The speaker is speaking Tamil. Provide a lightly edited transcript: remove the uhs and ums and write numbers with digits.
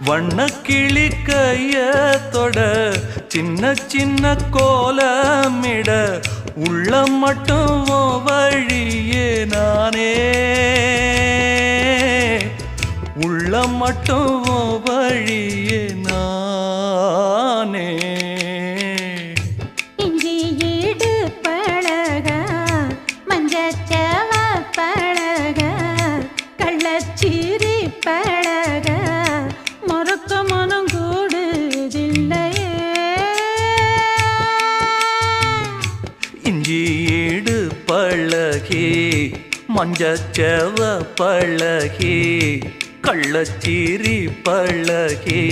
வண்ணக்கிளி கையத்தொட சின்ன சின்ன கோலமிட உள்ளம் மட்டும் வழியே நானே உள்ளம் மட்டும் வழியே நானே இஞ்சி ஈடு பழக மஞ்சச்சவ பழக கள்ளச்சீரி பழக மொறுக்க மனம் கூடுதில்லையே இஞ்சி ஈடு பழகி மஞ்சச்சவ பழகி கள்ளச்சீரி பழகி